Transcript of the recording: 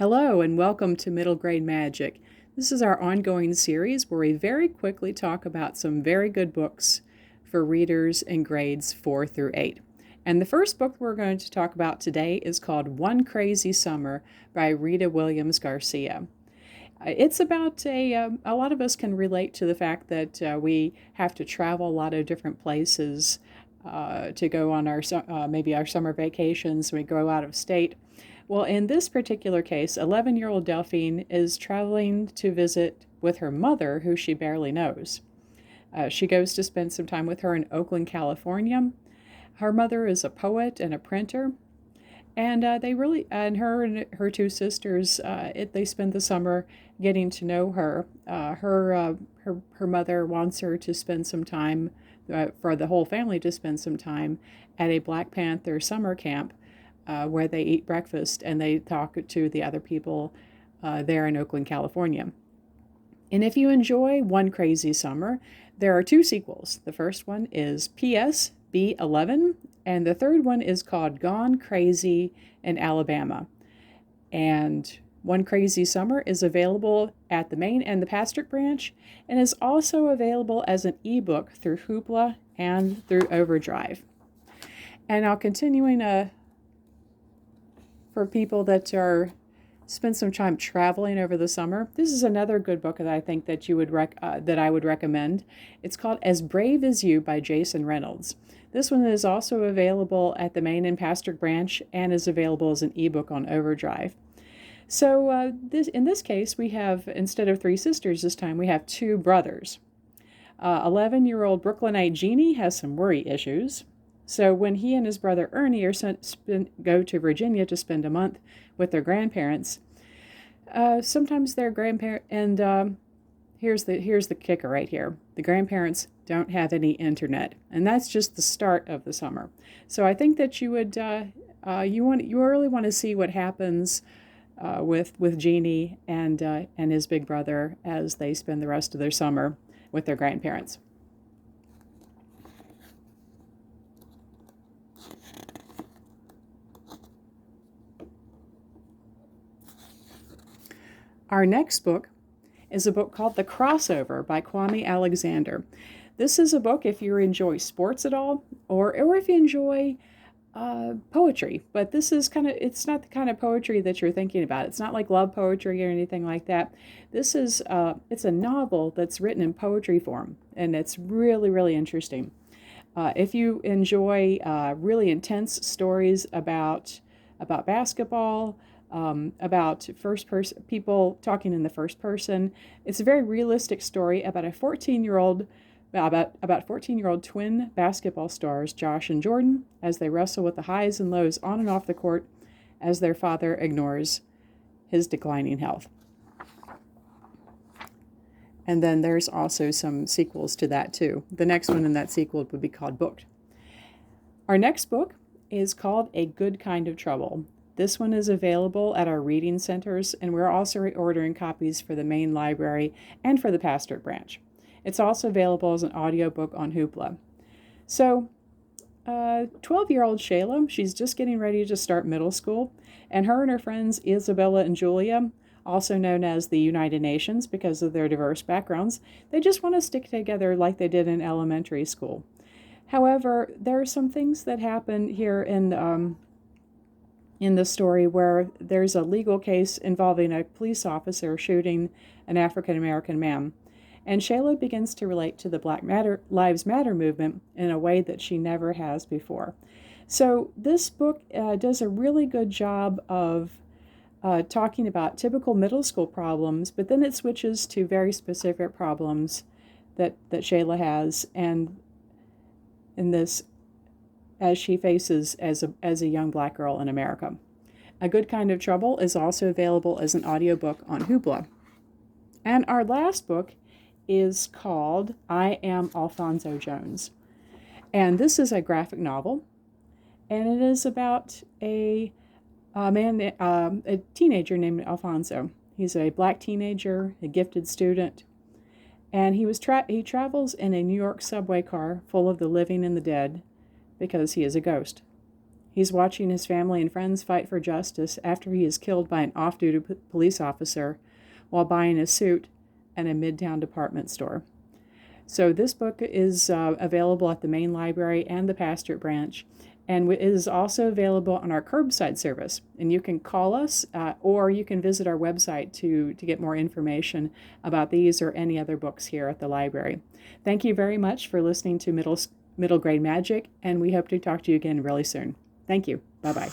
Hello and welcome to Middle Grade Magic. This is our ongoing series where we very quickly talk about some very good books for readers in grades 4 through 8. And the first book we're going to talk about today is called One Crazy Summer by Rita Williams Garcia. It's about a lot of us can relate to the fact that we have to travel a lot of different places to go on our maybe our summer vacations. We go out of state. Well, in this particular case, 11-year-old Delphine is traveling to visit with her mother, who she barely knows. She goes to spend some time with her in Oakland, California. Her mother is a poet and a printer, and her and her two sisters, they spend the summer getting to know her. Her mother wants her to spend some time, for the whole family to spend some time at a Black Panther summer camp. Where they eat breakfast and they talk to the other people there in Oakland, California. And if you enjoy One Crazy Summer, there are two sequels. The first one is P.S. B11, and the third one is called Gone Crazy in Alabama. And One Crazy Summer is available at the Maine and the Pastrick branch, and is also available as an ebook through Hoopla and through Overdrive. And now continuing for people that spend some time traveling over the summer, this is another good book that I think that I would recommend. It's called As Brave as You by Jason Reynolds. This one is also available at the Maine and Pastrick branch and is available as an ebook on Overdrive. So in this case, we have, instead of three sisters this time, we have two brothers. 11-year-old Brooklynite Jeannie has some worry issues. So when he and his brother Ernie go to Virginia to spend a month with their grandparents, sometimes their grandparents, and here's the kicker right here: the grandparents don't have any internet, and that's just the start of the summer. So I think that you really want to see what happens with Jeannie and his big brother as they spend the rest of their summer with their grandparents. Our next book is a book called The Crossover by Kwame Alexander. This is a book if you enjoy sports at all, or if you enjoy poetry. But this is it's not the kind of poetry that you're thinking about. It's not like love poetry or anything like that. This is, it's a novel that's written in poetry form, and it's really, really interesting. If you enjoy really intense stories about basketball, about people talking in the first person. It's a very realistic story about 14-year-old twin basketball stars, Josh and Jordan, as they wrestle with the highs and lows on and off the court as their father ignores his declining health. And then there's also some sequels to that too. The next one in that sequel would be called Booked. Our next book is called A Good Kind of Trouble. This one is available at our reading centers, and we're also ordering copies for the Maine Library and for the Pastrick branch. It's also available as an audiobook on Hoopla. So, 12-year-old Shayla, she's just getting ready to start middle school, and her friends Isabella and Julia, also known as the United Nations because of their diverse backgrounds, they just want to stick together like they did in elementary school. However, there are some things that happen here in the story where there's a legal case involving a police officer shooting an African-American man. And Shayla begins to relate to the Black Lives Matter movement in a way that she never has before. So this book does a really good job of talking about typical middle school problems, but then it switches to very specific problems that Shayla has, and in this, as she faces as a young Black girl in America. A Good Kind of Trouble is also available as an audiobook on Hoopla. And our last book is called I Am Alfonso Jones. And this is a graphic novel, and it is about a teenager named Alfonso. He's a Black teenager, a gifted student, and he travels in a New York subway car full of the living and the dead, because he is a ghost. He's watching his family and friends fight for justice after he is killed by an off-duty police officer while buying a suit at a midtown department store. So this book is available at the main library and the pastorate branch, and it is also available on our curbside service. And you can call us or you can visit our website to get more information about these or any other books here at the library. Thank you very much for listening to Middle Grade Magic, and we hope to talk to you again really soon. Thank you. Bye-bye.